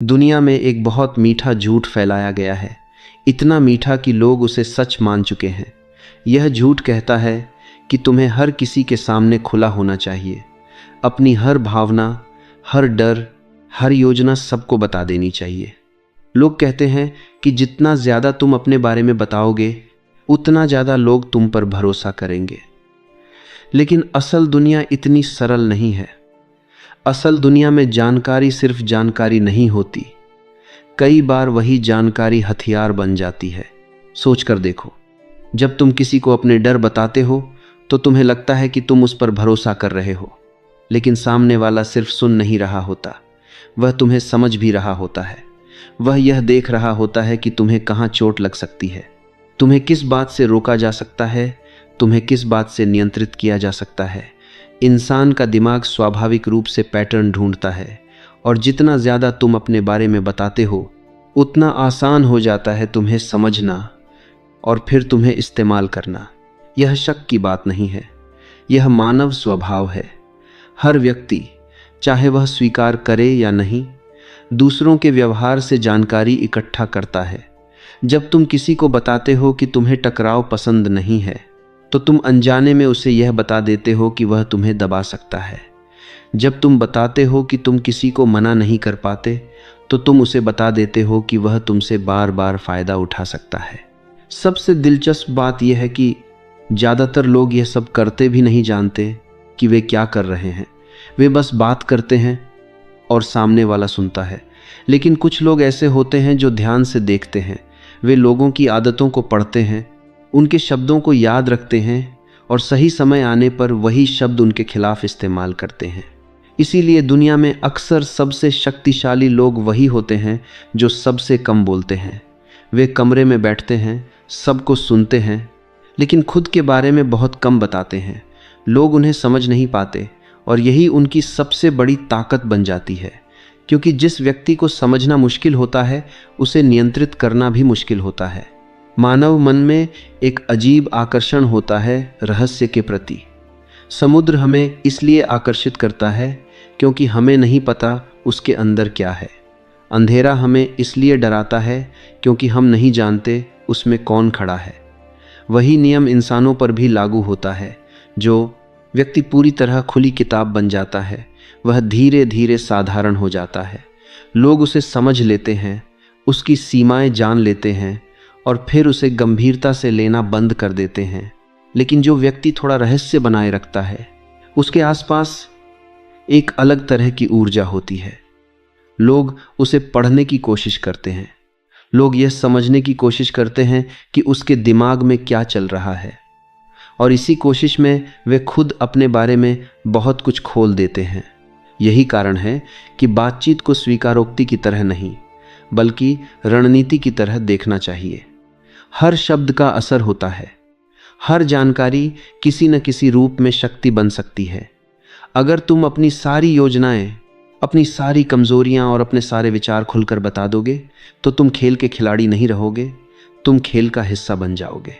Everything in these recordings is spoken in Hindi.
दुनिया में एक बहुत मीठा झूठ फैलाया गया है, इतना मीठा कि लोग उसे सच मान चुके हैं। यह झूठ कहता है कि तुम्हें हर किसी के सामने खुला होना चाहिए, अपनी हर भावना, हर डर, हर योजना सबको बता देनी चाहिए। लोग कहते हैं कि जितना ज़्यादा तुम अपने बारे में बताओगे, उतना ज़्यादा लोग तुम पर भरोसा करेंगे। लेकिन असल दुनिया इतनी सरल नहीं है। असल दुनिया में जानकारी सिर्फ जानकारी नहीं होती, कई बार वही जानकारी हथियार बन जाती है। सोच कर देखो, जब तुम किसी को अपने डर बताते हो तो तुम्हें लगता है कि तुम उस पर भरोसा कर रहे हो, लेकिन सामने वाला सिर्फ सुन नहीं रहा होता, वह तुम्हें समझ भी रहा होता है। वह यह देख रहा होता है कि तुम्हें कहाँ चोट लग सकती है, तुम्हें किस बात से रोका जा सकता है, तुम्हें किस बात से नियंत्रित किया जा सकता है। इंसान का दिमाग स्वाभाविक रूप से पैटर्न ढूंढता है, और जितना ज़्यादा तुम अपने बारे में बताते हो, उतना आसान हो जाता है तुम्हें समझना और फिर तुम्हें इस्तेमाल करना। यह शक की बात नहीं है, यह मानव स्वभाव है। हर व्यक्ति, चाहे वह स्वीकार करे या नहीं, दूसरों के व्यवहार से जानकारी इकट्ठा करता है। जब तुम किसी को बताते हो कि तुम्हें टकराव पसंद नहीं है, तो तुम अनजाने में उसे यह बता देते हो कि वह तुम्हें दबा सकता है। जब तुम बताते हो कि तुम किसी को मना नहीं कर पाते, तो तुम उसे बता देते हो कि वह तुमसे बार बार फ़ायदा उठा सकता है। सबसे दिलचस्प बात यह है कि ज़्यादातर लोग यह सब करते भी नहीं जानते कि वे क्या कर रहे हैं। वे बस बात करते हैं और सामने वाला सुनता है। लेकिन कुछ लोग ऐसे होते हैं जो ध्यान से देखते हैं, वे लोगों की आदतों को पढ़ते हैं, उनके शब्दों को याद रखते हैं और सही समय आने पर वही शब्द उनके खिलाफ इस्तेमाल करते हैं। इसीलिए दुनिया में अक्सर सबसे शक्तिशाली लोग वही होते हैं जो सबसे कम बोलते हैं। वे कमरे में बैठते हैं, सबको सुनते हैं, लेकिन खुद के बारे में बहुत कम बताते हैं। लोग उन्हें समझ नहीं पाते, और यही उनकी सबसे बड़ी ताकत बन जाती है। क्योंकि जिस व्यक्ति को समझना मुश्किल होता है, उसे नियंत्रित करना भी मुश्किल होता है। मानव मन में एक अजीब आकर्षण होता है रहस्य के प्रति। समुद्र हमें इसलिए आकर्षित करता है क्योंकि हमें नहीं पता उसके अंदर क्या है। अंधेरा हमें इसलिए डराता है क्योंकि हम नहीं जानते उसमें कौन खड़ा है। वही नियम इंसानों पर भी लागू होता है। जो व्यक्ति पूरी तरह खुली किताब बन जाता है, वह धीरे धीरे साधारण हो जाता है। लोग उसे समझ लेते हैं, उसकी सीमाएं जान लेते हैं और फिर उसे गंभीरता से लेना बंद कर देते हैं। लेकिन जो व्यक्ति थोड़ा रहस्य बनाए रखता है, उसके आसपास एक अलग तरह की ऊर्जा होती है। लोग उसे पढ़ने की कोशिश करते हैं, लोग यह समझने की कोशिश करते हैं कि उसके दिमाग में क्या चल रहा है, और इसी कोशिश में वे खुद अपने बारे में बहुत कुछ खोल देते हैं। यही कारण है कि बातचीत को स्वीकारोक्ति की तरह नहीं, बल्कि रणनीति की तरह देखना चाहिए। हर शब्द का असर होता है, हर जानकारी किसी न किसी रूप में शक्ति बन सकती है। अगर तुम अपनी सारी योजनाएं, अपनी सारी कमजोरियां और अपने सारे विचार खुलकर बता दोगे, तो तुम खेल के खिलाड़ी नहीं रहोगे, तुम खेल का हिस्सा बन जाओगे।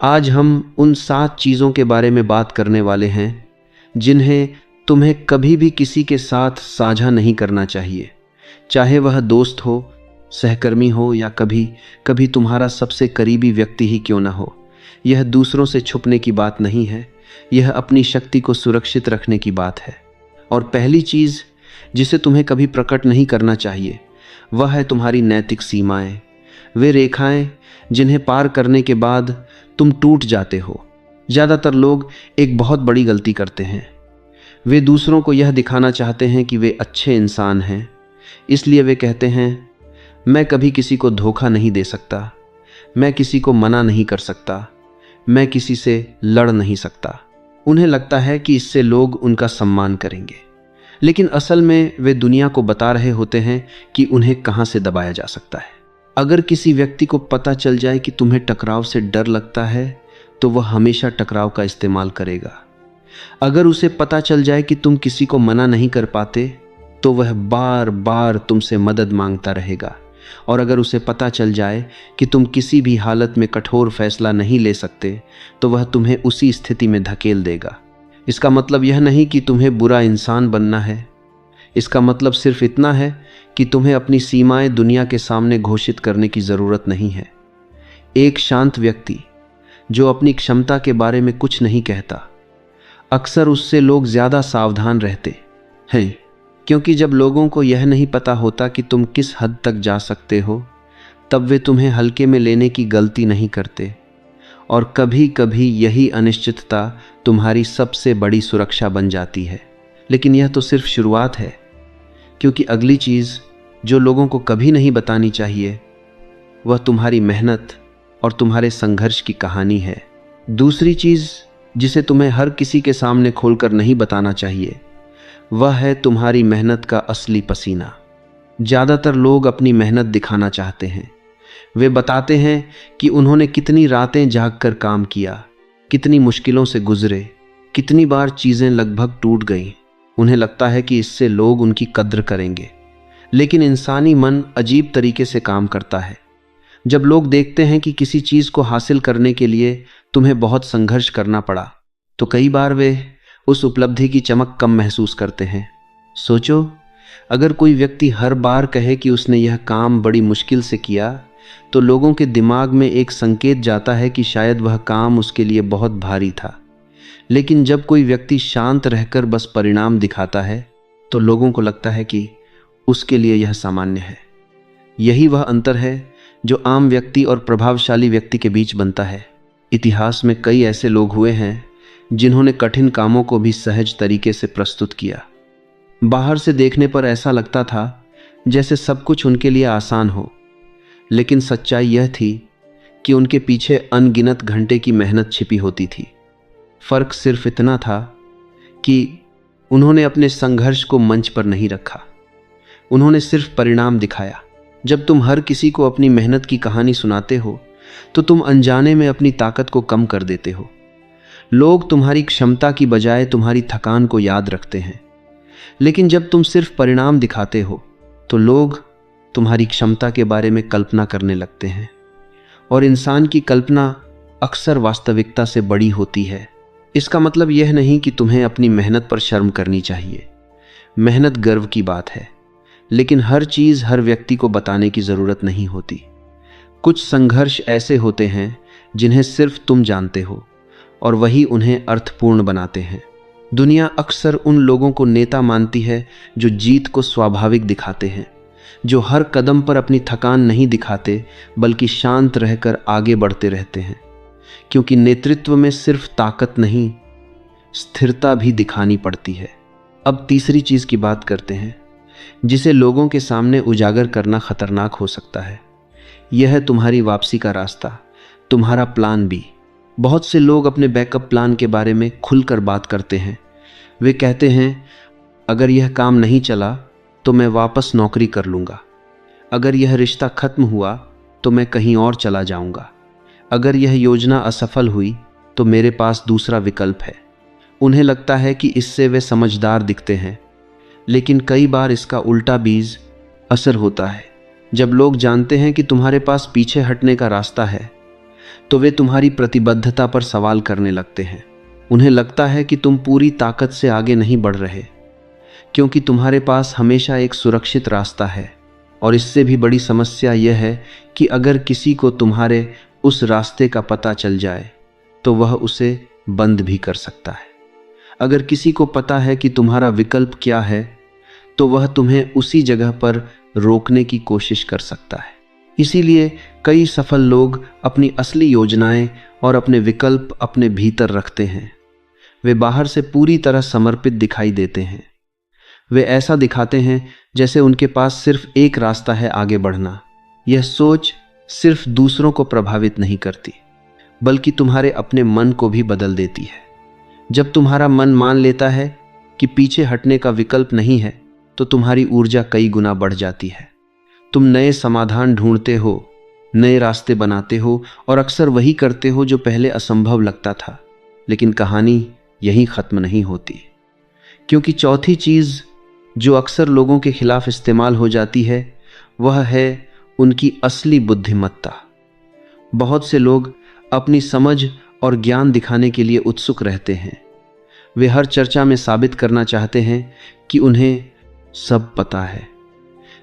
आज हम उन 7 चीज़ों के बारे में बात करने वाले हैं जिन्हें तुम्हें कभी भी किसी के साथ साझा नहीं करना चाहिए, चाहे वह दोस्त हो, सहकर्मी हो या कभी कभी तुम्हारा सबसे करीबी व्यक्ति ही क्यों ना हो। यह दूसरों से छुपने की बात नहीं है, यह अपनी शक्ति को सुरक्षित रखने की बात है। और पहली चीज़ जिसे तुम्हें कभी प्रकट नहीं करना चाहिए, वह है तुम्हारी नैतिक सीमाएं। वे रेखाएं जिन्हें पार करने के बाद तुम टूट जाते हो। ज़्यादातर लोग एक बहुत बड़ी गलती करते हैं। वे दूसरों को यह दिखाना चाहते हैं कि वे अच्छे इंसान हैं, इसलिए वे कहते हैं, मैं कभी किसी को धोखा नहीं दे सकता, मैं किसी को मना नहीं कर सकता, मैं किसी से लड़ नहीं सकता। उन्हें लगता है कि इससे लोग उनका सम्मान करेंगे, लेकिन असल में वे दुनिया को बता रहे होते हैं कि उन्हें कहाँ से दबाया जा सकता है। अगर किसी व्यक्ति को पता चल जाए कि तुम्हें टकराव से डर लगता है, तो वह हमेशा टकराव का इस्तेमाल करेगा। अगर उसे पता चल जाए कि तुम किसी को मना नहीं कर पाते, तो वह बार बार तुमसे मदद मांगता रहेगा। और अगर उसे पता चल जाए कि तुम किसी भी हालत में कठोर फैसला नहीं ले सकते, तो वह तुम्हें उसी स्थिति में धकेल देगा। इसका मतलब यह नहीं कि तुम्हें बुरा इंसान बनना है, इसका मतलब सिर्फ इतना है कि तुम्हें अपनी सीमाएं दुनिया के सामने घोषित करने की ज़रूरत नहीं है। एक शांत व्यक्ति जो अपनी क्षमता के बारे में कुछ नहीं कहता, अक्सर उससे लोग ज़्यादा सावधान रहते हैं, क्योंकि जब लोगों को यह नहीं पता होता कि तुम किस हद तक जा सकते हो, तब वे तुम्हें हल्के में लेने की गलती नहीं करते। और कभी कभी यही अनिश्चितता तुम्हारी सबसे बड़ी सुरक्षा बन जाती है। लेकिन यह तो सिर्फ शुरुआत है, क्योंकि अगली चीज़ जो लोगों को कभी नहीं बतानी चाहिए वह तुम्हारी मेहनत और तुम्हारे संघर्ष की कहानी है। दूसरी चीज़ जिसे तुम्हें हर किसी के सामने खोलकर नहीं बताना चाहिए वह है तुम्हारी मेहनत का असली पसीना। ज़्यादातर लोग अपनी मेहनत दिखाना चाहते हैं। वे बताते हैं कि उन्होंने कितनी रातें जागकर काम किया, कितनी मुश्किलों से गुजरे, कितनी बार चीज़ें लगभग टूट गईं। उन्हें लगता है कि इससे लोग उनकी कद्र करेंगे। लेकिन इंसानी मन अजीब तरीके से काम करता है। जब लोग देखते हैं कि किसी चीज़ को हासिल करने के लिए तुम्हें बहुत संघर्ष करना पड़ा, तो कई बार वे उस उपलब्धि की चमक कम महसूस करते हैं। सोचो, अगर कोई व्यक्ति हर बार कहे कि उसने यह काम बड़ी मुश्किल से किया, तो लोगों के दिमाग में एक संकेत जाता है कि शायद वह काम उसके लिए बहुत भारी था। लेकिन जब कोई व्यक्ति शांत रहकर बस परिणाम दिखाता है, तो लोगों को लगता है कि उसके लिए यह सामान्य है। यही वह अंतर है जो आम व्यक्ति और प्रभावशाली व्यक्ति के बीच बनता है। इतिहास में कई ऐसे लोग हुए हैं जिन्होंने कठिन कामों को भी सहज तरीके से प्रस्तुत किया। बाहर से देखने पर ऐसा लगता था जैसे सब कुछ उनके लिए आसान हो, लेकिन सच्चाई यह थी कि उनके पीछे अनगिनत घंटे की मेहनत छिपी होती थी। फर्क सिर्फ इतना था कि उन्होंने अपने संघर्ष को मंच पर नहीं रखा, उन्होंने सिर्फ परिणाम दिखाया। जब तुम हर किसी को अपनी मेहनत की कहानी सुनाते हो, तो तुम अनजाने में अपनी ताकत को कम कर देते हो। लोग तुम्हारी क्षमता की बजाय तुम्हारी थकान को याद रखते हैं। लेकिन जब तुम सिर्फ परिणाम दिखाते हो, तो लोग तुम्हारी क्षमता के बारे में कल्पना करने लगते हैं। और इंसान की कल्पना अक्सर वास्तविकता से बड़ी होती है। इसका मतलब यह नहीं कि तुम्हें अपनी मेहनत पर शर्म करनी चाहिए। मेहनत गर्व की बात है, लेकिन हर चीज़ हर व्यक्ति को बताने की ज़रूरत नहीं होती। कुछ संघर्ष ऐसे होते हैं जिन्हें सिर्फ तुम जानते हो, और वही उन्हें अर्थपूर्ण बनाते हैं। दुनिया अक्सर उन लोगों को नेता मानती है जो जीत को स्वाभाविक दिखाते हैं, जो हर कदम पर अपनी थकान नहीं दिखाते बल्कि शांत रहकर आगे बढ़ते रहते हैं। क्योंकि नेतृत्व में सिर्फ ताकत नहीं, स्थिरता भी दिखानी पड़ती है। अब तीसरी चीज़ की बात करते हैं जिसे लोगों के सामने उजागर करना खतरनाक हो सकता है। यह है तुम्हारी वापसी का रास्ता, तुम्हारा प्लान बी। बहुत से लोग अपने बैकअप प्लान के बारे में खुलकर बात करते हैं। वे कहते हैं, अगर यह काम नहीं चला तो मैं वापस नौकरी कर लूँगा, अगर यह रिश्ता खत्म हुआ तो मैं कहीं और चला जाऊँगा, अगर यह योजना असफल हुई तो मेरे पास दूसरा विकल्प है। उन्हें लगता है कि इससे वे समझदार दिखते हैं, लेकिन कई बार इसका उल्टा बीज असर होता है। जब लोग जानते हैं कि तुम्हारे पास पीछे हटने का रास्ता है, तो वे तुम्हारी प्रतिबद्धता पर सवाल करने लगते हैं। उन्हें लगता है कि तुम पूरी ताकत से आगे नहीं बढ़ रहे, क्योंकि तुम्हारे पास हमेशा एक सुरक्षित रास्ता है। और इससे भी बड़ी समस्या यह है कि अगर किसी को तुम्हारे उस रास्ते का पता चल जाए तो वह उसे बंद भी कर सकता है। अगर किसी को पता है कि तुम्हारा विकल्प क्या है, तो वह तुम्हें उसी जगह पर रोकने की कोशिश कर सकता है। इसीलिए कई सफल लोग अपनी असली योजनाएं और अपने विकल्प अपने भीतर रखते हैं। वे बाहर से पूरी तरह समर्पित दिखाई देते हैं। वे ऐसा दिखाते हैं जैसे उनके पास सिर्फ एक रास्ता है आगे बढ़ना। यह सोच सिर्फ दूसरों को प्रभावित नहीं करती, बल्कि तुम्हारे अपने मन को भी बदल देती है। जब तुम्हारा मन मान लेता है कि पीछे हटने का विकल्प नहीं है, तो तुम्हारी ऊर्जा कई गुना बढ़ जाती है। तुम नए समाधान ढूंढते हो, नए रास्ते बनाते हो और अक्सर वही करते हो जो पहले असंभव लगता था। लेकिन कहानी यहीं ख़त्म नहीं होती, क्योंकि चौथी चीज़ जो अक्सर लोगों के खिलाफ इस्तेमाल हो जाती है वह है उनकी असली बुद्धिमत्ता। बहुत से लोग अपनी समझ और ज्ञान दिखाने के लिए उत्सुक रहते हैं। वे हर चर्चा में साबित करना चाहते हैं कि उन्हें सब पता है।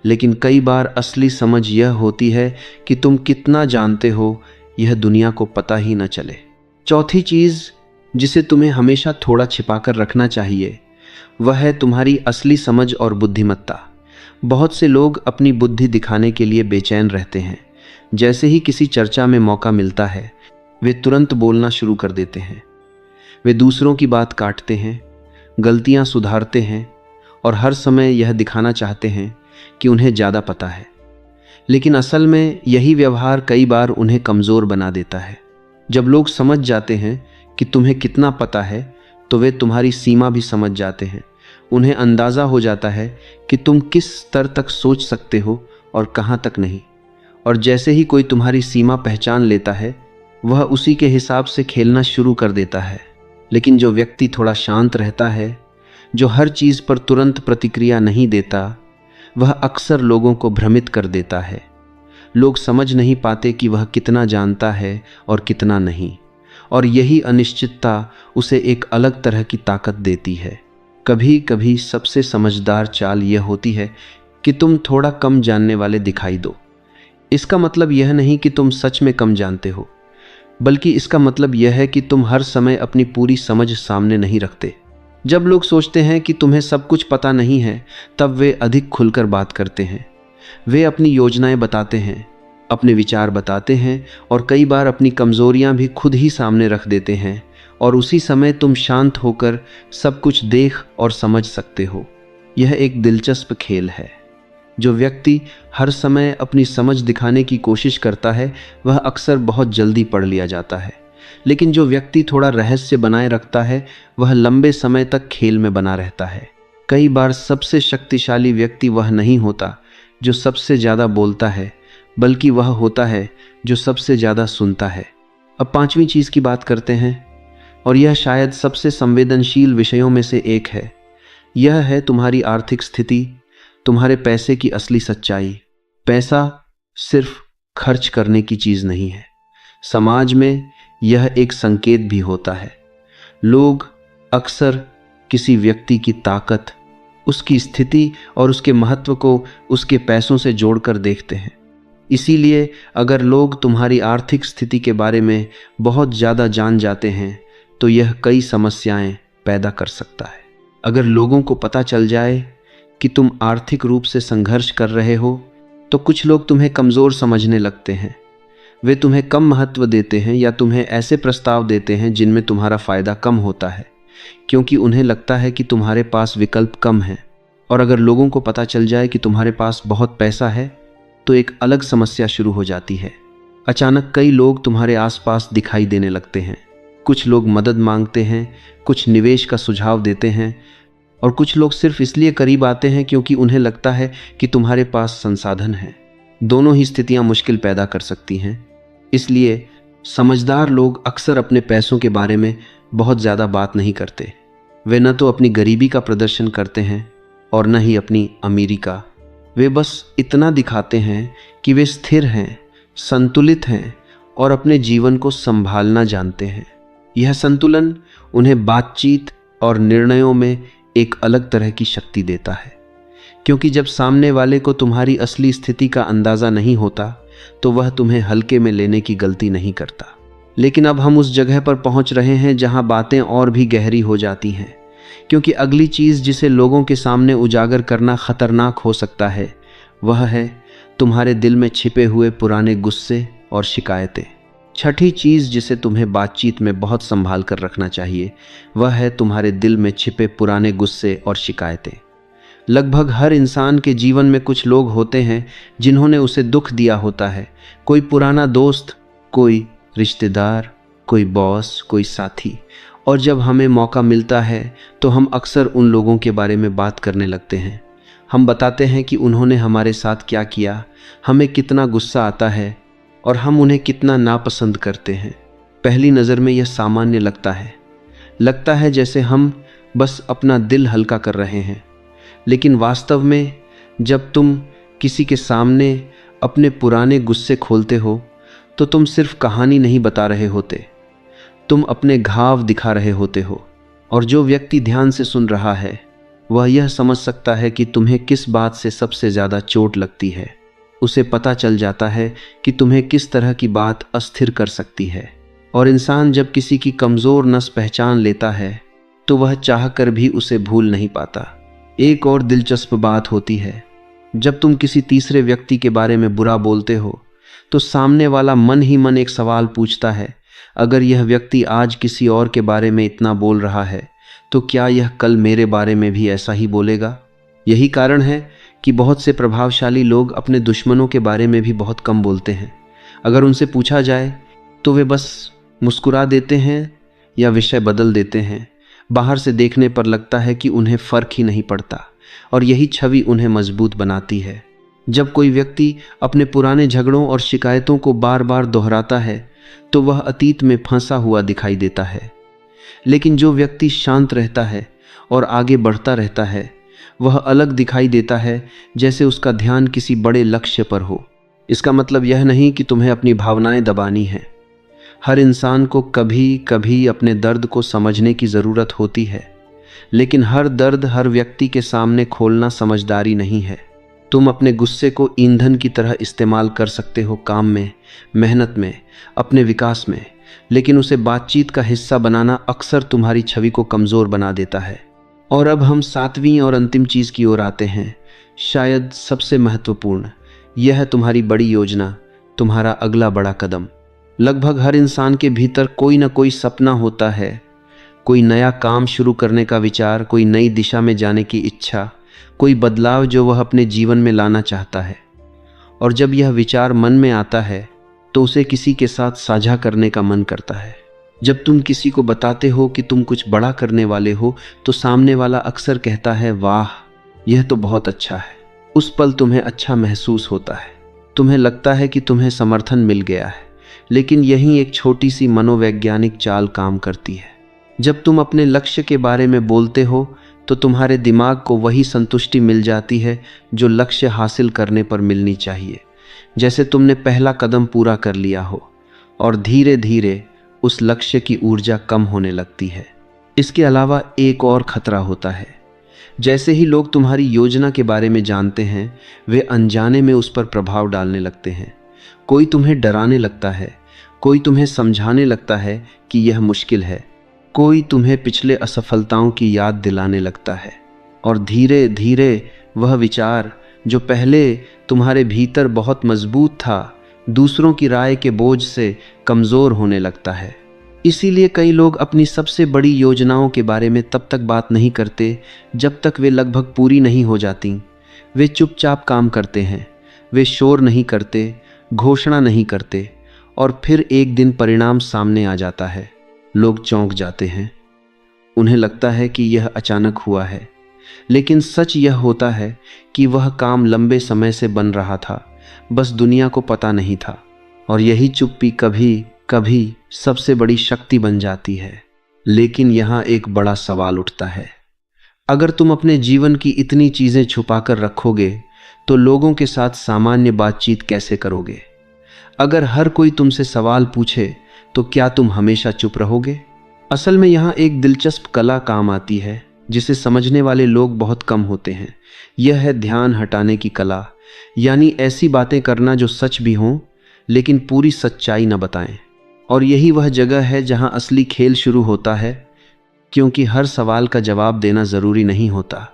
लेकिन कई बार असली समझ यह होती है कि तुम कितना जानते हो यह दुनिया को पता ही न चले। चौथी चीज़ जिसे तुम्हें हमेशा थोड़ा छिपाकर रखना चाहिए वह है तुम्हारी असली समझ और बुद्धिमत्ता। बहुत से लोग अपनी बुद्धि दिखाने के लिए बेचैन रहते हैं। जैसे ही किसी चर्चा में मौका मिलता है वे तुरंत बोलना शुरू कर देते हैं। वे दूसरों की बात काटते हैं, गलतियां सुधारते हैं और हर समय यह दिखाना चाहते हैं कि उन्हें ज़्यादा पता है। लेकिन असल में यही व्यवहार कई बार उन्हें कमज़ोर बना देता है। जब लोग समझ जाते हैं कि तुम्हें कितना पता है तो वे तुम्हारी सीमा भी समझ जाते हैं। उन्हें अंदाज़ा हो जाता है कि तुम किस स्तर तक सोच सकते हो और कहाँ तक नहीं। और जैसे ही कोई तुम्हारी सीमा पहचान लेता है वह उसी के हिसाब से खेलना शुरू कर देता है। लेकिन जो व्यक्ति थोड़ा शांत रहता है, जो हर चीज़ पर तुरंत प्रतिक्रिया नहीं देता, वह अक्सर लोगों को भ्रमित कर देता है। लोग समझ नहीं पाते कि वह कितना जानता है और कितना नहीं, और यही अनिश्चितता उसे एक अलग तरह की ताकत देती है। कभी कभी सबसे समझदार चाल यह होती है कि तुम थोड़ा कम जानने वाले दिखाई दो। इसका मतलब यह नहीं कि तुम सच में कम जानते हो, बल्कि इसका मतलब यह है कि तुम हर समय अपनी पूरी समझ सामने नहीं रखते। जब लोग सोचते हैं कि तुम्हें सब कुछ पता नहीं है, तब वे अधिक खुलकर बात करते हैं। वे अपनी योजनाएं बताते हैं, अपने विचार बताते हैं और कई बार अपनी कमजोरियां भी खुद ही सामने रख देते हैं, और उसी समय तुम शांत होकर सब कुछ देख और समझ सकते हो। यह एक दिलचस्प खेल है। जो व्यक्ति हर समय अपनी समझ दिखाने की कोशिश करता है वह अक्सर बहुत जल्दी पढ़ लिया जाता है। लेकिन जो व्यक्ति थोड़ा रहस्य बनाए रखता है वह लंबे समय तक खेल में बना रहता है। कई बार सबसे शक्तिशाली व्यक्ति वह नहीं होता जो सबसे ज़्यादा बोलता है, बल्कि वह होता है जो सबसे ज़्यादा सुनता है। अब पांचवी चीज़ की बात करते हैं, और यह शायद सबसे संवेदनशील विषयों में से एक है। यह है तुम्हारी आर्थिक स्थिति, तुम्हारे पैसे की असली सच्चाई। पैसा सिर्फ खर्च करने की चीज़ नहीं है। समाज में यह एक संकेत भी होता है। लोग अक्सर किसी व्यक्ति की ताकत, उसकी स्थिति और उसके महत्व को उसके पैसों से जोड़कर देखते हैं। इसीलिए अगर लोग तुम्हारी आर्थिक स्थिति के बारे में बहुत ज़्यादा जान जाते हैं तो यह कई समस्याएं पैदा कर सकता है। अगर लोगों को पता चल जाए कि तुम आर्थिक रूप से संघर्ष कर रहे हो तो कुछ लोग तुम्हें कमज़ोर समझने लगते हैं। वे तुम्हें कम महत्व देते हैं या तुम्हें ऐसे प्रस्ताव देते हैं जिनमें तुम्हारा फ़ायदा कम होता है, क्योंकि उन्हें लगता है कि तुम्हारे पास विकल्प कम हैं। और अगर लोगों को पता चल जाए कि तुम्हारे पास बहुत पैसा है तो एक अलग समस्या शुरू हो जाती है। अचानक कई लोग तुम्हारे आसपास दिखाई देने लगते हैं। कुछ लोग मदद मांगते हैं, कुछ निवेश का सुझाव देते हैं, और कुछ लोग सिर्फ इसलिए करीब आते हैं क्योंकि उन्हें लगता है कि तुम्हारे पास संसाधन है। दोनों ही स्थितियां मुश्किल पैदा कर सकती हैं। इसलिए समझदार लोग अक्सर अपने पैसों के बारे में बहुत ज़्यादा बात नहीं करते। वे न तो अपनी गरीबी का प्रदर्शन करते हैं और न ही अपनी अमीरी का। वे बस इतना दिखाते हैं कि वे स्थिर हैं, संतुलित हैं और अपने जीवन को संभालना जानते हैं। यह संतुलन उन्हें बातचीत और निर्णयों में एक अलग तरह की शक्ति देता है, क्योंकि जब सामने वाले को तुम्हारी असली स्थिति का अंदाज़ा नहीं होता तो वह तुम्हें हल्के में लेने की गलती नहीं करता। लेकिन अब हम उस जगह पर पहुंच रहे हैं जहां बातें और भी गहरी हो जाती हैं, क्योंकि अगली चीज़ जिसे लोगों के सामने उजागर करना खतरनाक हो सकता है वह है तुम्हारे दिल में छिपे हुए पुराने गुस्से और शिकायतें। छठी चीज़ जिसे तुम्हें बातचीत में बहुत संभाल कर रखना चाहिए वह है तुम्हारे दिल में छिपे पुराने गुस्से और शिकायतें। लगभग हर इंसान के जीवन में कुछ लोग होते हैं जिन्होंने उसे दुख दिया होता है। कोई पुराना दोस्त, कोई रिश्तेदार, कोई बॉस, कोई साथी। और जब हमें मौका मिलता है तो हम अक्सर उन लोगों के बारे में बात करने लगते हैं। हम बताते हैं कि उन्होंने हमारे साथ क्या किया, हमें कितना गुस्सा आता है और हम उन्हें कितना नापसंद करते हैं। पहली नज़र में यह सामान्य लगता है जैसे हम बस अपना दिल हल्का कर रहे हैं। लेकिन वास्तव में जब तुम किसी के सामने अपने पुराने गुस्से खोलते हो तो तुम सिर्फ कहानी नहीं बता रहे होते, तुम अपने घाव दिखा रहे होते हो। और जो व्यक्ति ध्यान से सुन रहा है वह यह समझ सकता है कि तुम्हें किस बात से सबसे ज़्यादा चोट लगती है। उसे पता चल जाता है कि तुम्हें किस तरह की बात अस्थिर कर सकती है। और इंसान जब किसी की कमज़ोर नस पहचान लेता है तो वह चाहकर भी उसे भूल नहीं पाता। एक और दिलचस्प बात होती है, जब तुम किसी तीसरे व्यक्ति के बारे में बुरा बोलते हो तो सामने वाला मन ही मन एक सवाल पूछता है, अगर यह व्यक्ति आज किसी और के बारे में इतना बोल रहा है तो क्या यह कल मेरे बारे में भी ऐसा ही बोलेगा। यही कारण है कि बहुत से प्रभावशाली लोग अपने दुश्मनों के बारे में भी बहुत कम बोलते हैं। अगर उनसे पूछा जाए तो वे बस मुस्कुरा देते हैं या विषय बदल देते हैं। बाहर से देखने पर लगता है कि उन्हें फर्क ही नहीं पड़ता, और यही छवि उन्हें मजबूत बनाती है। जब कोई व्यक्ति अपने पुराने झगड़ों और शिकायतों को बार बार दोहराता है तो वह अतीत में फंसा हुआ दिखाई देता है। लेकिन जो व्यक्ति शांत रहता है और आगे बढ़ता रहता है वह अलग दिखाई देता है, जैसे उसका ध्यान किसी बड़े लक्ष्य पर हो। इसका मतलब यह नहीं कि तुम्हें अपनी भावनाएं दबानी हैं। हर इंसान को कभी कभी अपने दर्द को समझने की ज़रूरत होती है, लेकिन हर दर्द हर व्यक्ति के सामने खोलना समझदारी नहीं है। तुम अपने गुस्से को ईंधन की तरह इस्तेमाल कर सकते हो, काम में, मेहनत में, अपने विकास में, लेकिन उसे बातचीत का हिस्सा बनाना अक्सर तुम्हारी छवि को कमज़ोर बना देता है। और अब हम 7वीं और अंतिम चीज़ की ओर आते हैं, शायद सबसे महत्वपूर्ण। यह है तुम्हारी बड़ी योजना, तुम्हारा अगला बड़ा कदम। लगभग हर इंसान के भीतर कोई ना कोई सपना होता है, कोई नया काम शुरू करने का विचार, कोई नई दिशा में जाने की इच्छा, कोई बदलाव जो वह अपने जीवन में लाना चाहता है। और जब यह विचार मन में आता है तो उसे किसी के साथ साझा करने का मन करता है। जब तुम किसी को बताते हो कि तुम कुछ बड़ा करने वाले हो तो सामने वाला अक्सर कहता है, वाह, यह तो बहुत अच्छा है। उस पल तुम्हें अच्छा महसूस होता है, तुम्हें लगता है कि तुम्हें समर्थन मिल गया है। लेकिन यही एक छोटी सी मनोवैज्ञानिक चाल काम करती है। जब तुम अपने लक्ष्य के बारे में बोलते हो तो तुम्हारे दिमाग को वही संतुष्टि मिल जाती है जो लक्ष्य हासिल करने पर मिलनी चाहिए, जैसे तुमने पहला कदम पूरा कर लिया हो। और धीरे धीरे उस लक्ष्य की ऊर्जा कम होने लगती है। इसके अलावा एक और खतरा होता है। जैसे ही लोग तुम्हारी योजना के बारे में जानते हैं वे अनजाने में उस पर प्रभाव डालने लगते हैं। कोई तुम्हें डराने लगता है, कोई तुम्हें समझाने लगता है कि यह मुश्किल है, कोई तुम्हें पिछले असफलताओं की याद दिलाने लगता है। और धीरे धीरे वह विचार जो पहले तुम्हारे भीतर बहुत मजबूत था, दूसरों की राय के बोझ से कमज़ोर होने लगता है। इसीलिए कई लोग अपनी सबसे बड़ी योजनाओं के बारे में तब तक बात नहीं करते जब तक वे लगभग पूरी नहीं हो जाती। वे चुपचाप काम करते हैं, वे शोर नहीं करते, घोषणा नहीं करते, और फिर एक दिन परिणाम सामने आ जाता है। लोग चौंक जाते हैं, उन्हें लगता है कि यह अचानक हुआ है। लेकिन सच यह होता है कि वह काम लंबे समय से बन रहा था, बस दुनिया को पता नहीं था। और यही चुप्पी कभी कभी सबसे बड़ी शक्ति बन जाती है। लेकिन यहाँ एक बड़ा सवाल उठता है, अगर तुम अपने जीवन की इतनी चीज़ें छुपाकर रखोगे तो लोगों के साथ सामान्य बातचीत कैसे करोगे? अगर हर कोई तुमसे सवाल पूछे तो क्या तुम हमेशा चुप रहोगे? असल में यहाँ एक दिलचस्प कला काम आती है जिसे समझने वाले लोग बहुत कम होते हैं। यह है ध्यान हटाने की कला, यानी ऐसी बातें करना जो सच भी हों लेकिन पूरी सच्चाई न बताएं। और यही वह जगह है जहाँ असली खेल शुरू होता है, क्योंकि हर सवाल का जवाब देना ज़रूरी नहीं होता,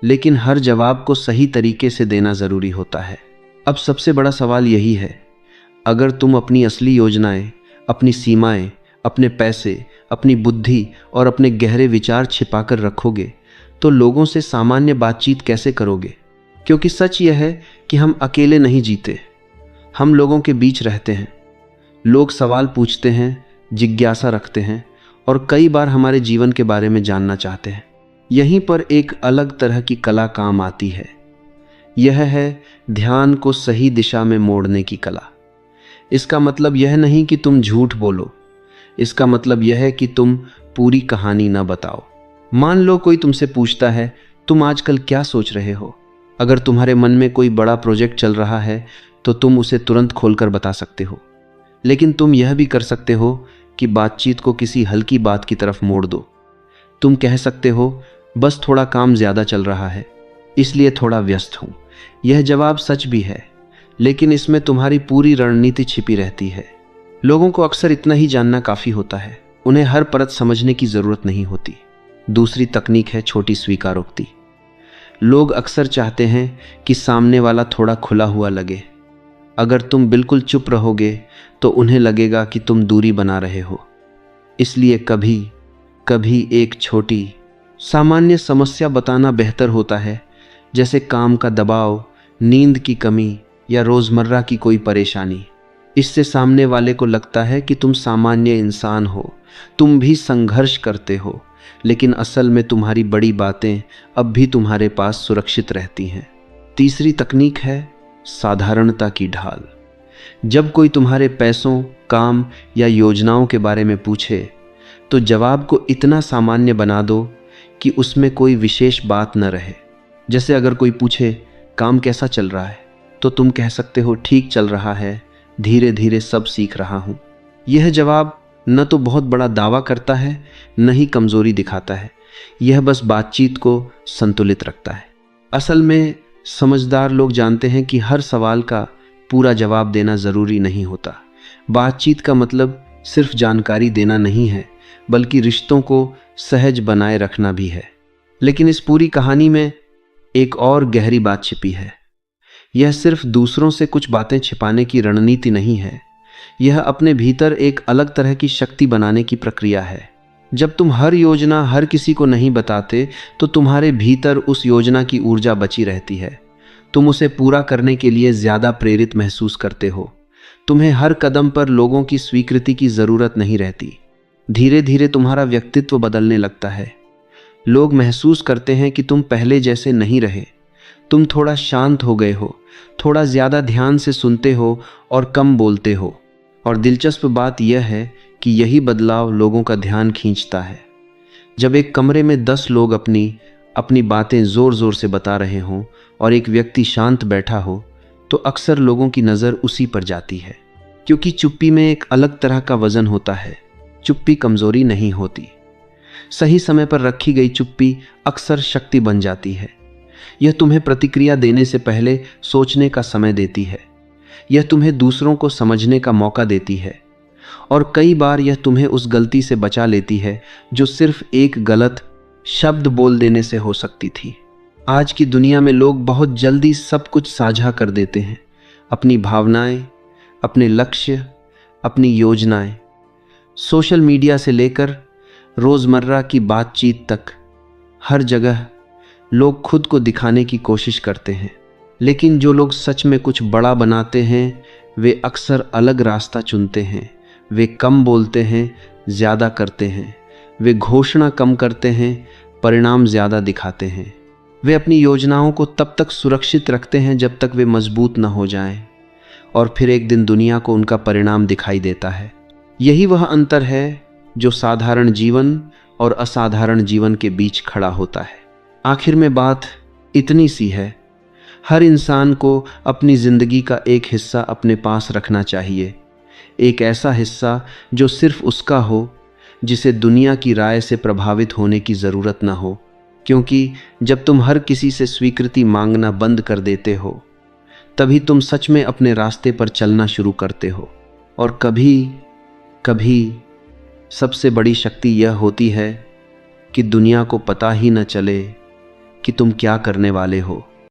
लेकिन हर जवाब को सही तरीके से देना ज़रूरी होता है। अब सबसे बड़ा सवाल यही है, अगर तुम अपनी असली योजनाएं, अपनी सीमाएं, अपने पैसे, अपनी बुद्धि और अपने गहरे विचार छिपाकर रखोगे तो लोगों से सामान्य बातचीत कैसे करोगे? क्योंकि सच यह है कि हम अकेले नहीं जीते, हम लोगों के बीच रहते हैं। लोग सवाल पूछते हैं, जिज्ञासा रखते हैं और कई बार हमारे जीवन के बारे में जानना चाहते हैं। यहीं पर एक अलग तरह की कला काम आती है। यह है ध्यान को सही दिशा में मोड़ने की कला। इसका मतलब यह नहीं कि तुम झूठ बोलो, इसका मतलब यह है कि तुम पूरी कहानी न बताओ। मान लो कोई तुमसे पूछता है, तुम आजकल क्या सोच रहे हो? अगर तुम्हारे मन में कोई बड़ा प्रोजेक्ट चल रहा है तो तुम उसे तुरंत खोलकर बता सकते हो, लेकिन तुम यह भी कर सकते हो कि बातचीत को किसी हल्की बात की तरफ मोड़ दो। तुम कह सकते हो, बस थोड़ा काम ज़्यादा चल रहा है, इसलिए थोड़ा व्यस्त हूँ। यह जवाब सच भी है, लेकिन इसमें तुम्हारी पूरी रणनीति छिपी रहती है। लोगों को अक्सर इतना ही जानना काफ़ी होता है, उन्हें हर परत समझने की ज़रूरत नहीं होती। दूसरी तकनीक है छोटी स्वीकारोक्ति। लोग अक्सर चाहते हैं कि सामने वाला थोड़ा खुला हुआ लगे। अगर तुम बिल्कुल चुप रहोगे तो उन्हें लगेगा कि तुम दूरी बना रहे हो। इसलिए कभी कभी एक छोटी सामान्य समस्या बताना बेहतर होता है, जैसे काम का दबाव, नींद की कमी या रोज़मर्रा की कोई परेशानी। इससे सामने वाले को लगता है कि तुम सामान्य इंसान हो, तुम भी संघर्ष करते हो, लेकिन असल में तुम्हारी बड़ी बातें अब भी तुम्हारे पास सुरक्षित रहती हैं। तीसरी तकनीक है साधारणता की ढाल। जब कोई तुम्हारे पैसों, काम या योजनाओं के बारे में पूछे तो जवाब को इतना सामान्य बना दो कि उसमें कोई विशेष बात न रहे। जैसे अगर कोई पूछे काम कैसा चल रहा है, तो तुम कह सकते हो ठीक चल रहा है, धीरे धीरे सब सीख रहा हूँ। यह जवाब न तो बहुत बड़ा दावा करता है, न ही कमज़ोरी दिखाता है। यह बस बातचीत को संतुलित रखता है। असल में समझदार लोग जानते हैं कि हर सवाल का पूरा जवाब देना ज़रूरी नहीं होता। बातचीत का मतलब सिर्फ जानकारी देना नहीं है, बल्कि रिश्तों को सहज बनाए रखना भी है। लेकिन इस पूरी कहानी में एक और गहरी बात छिपी है। यह सिर्फ दूसरों से कुछ बातें छिपाने की रणनीति नहीं है, यह अपने भीतर एक अलग तरह की शक्ति बनाने की प्रक्रिया है। जब तुम हर योजना हर किसी को नहीं बताते, तो तुम्हारे भीतर उस योजना की ऊर्जा बची रहती है। तुम उसे पूरा करने के लिए ज़्यादा प्रेरित महसूस करते हो। तुम्हें हर कदम पर लोगों की स्वीकृति की ज़रूरत नहीं रहती। धीरे धीरे तुम्हारा व्यक्तित्व बदलने लगता है। लोग महसूस करते हैं कि तुम पहले जैसे नहीं रहे। तुम थोड़ा शांत हो गए हो, थोड़ा ज़्यादा ध्यान से सुनते हो और कम बोलते हो। और दिलचस्प बात यह है कि यही बदलाव लोगों का ध्यान खींचता है। जब एक कमरे में 10 लोग अपनी बातें ज़ोर ज़ोर से बता रहे हों और एक व्यक्ति शांत बैठा हो, तो अक्सर लोगों की नज़र उसी पर जाती है, क्योंकि चुप्पी में एक अलग तरह का वज़न होता है। चुप्पी कमज़ोरी नहीं होती। सही समय पर रखी गई चुप्पी अक्सर शक्ति बन जाती है। यह तुम्हें प्रतिक्रिया देने से पहले सोचने का समय देती है। यह तुम्हें दूसरों को समझने का मौका देती है, और कई बार यह तुम्हें उस गलती से बचा लेती है जो सिर्फ एक गलत शब्द बोल देने से हो सकती थी। आज की दुनिया में लोग बहुत जल्दी सब कुछ साझा कर देते हैं, अपनी भावनाएं, अपने लक्ष्य, अपनी योजनाएं। सोशल मीडिया से लेकर रोज़मर्रा की बातचीत तक, हर जगह लोग खुद को दिखाने की कोशिश करते हैं। लेकिन जो लोग सच में कुछ बड़ा बनाते हैं, वे अक्सर अलग रास्ता चुनते हैं। वे कम बोलते हैं, ज़्यादा करते हैं। वे घोषणा कम करते हैं, परिणाम ज़्यादा दिखाते हैं। वे अपनी योजनाओं को तब तक सुरक्षित रखते हैं जब तक वे मजबूत न हो जाएं, और फिर एक दिन दुनिया को उनका परिणाम दिखाई देता है। यही वह अंतर है जो साधारण जीवन और असाधारण जीवन के बीच खड़ा होता है। आखिर में बात इतनी सी है, हर इंसान को अपनी ज़िंदगी का एक हिस्सा अपने पास रखना चाहिए। एक ऐसा हिस्सा जो सिर्फ उसका हो, जिसे दुनिया की राय से प्रभावित होने की ज़रूरत न हो। क्योंकि जब तुम हर किसी से स्वीकृति मांगना बंद कर देते हो, तभी तुम सच में अपने रास्ते पर चलना शुरू करते हो। और कभी कभी सबसे बड़ी शक्ति यह होती है कि दुनिया को पता ही न चले कि तुम क्या करने वाले हो।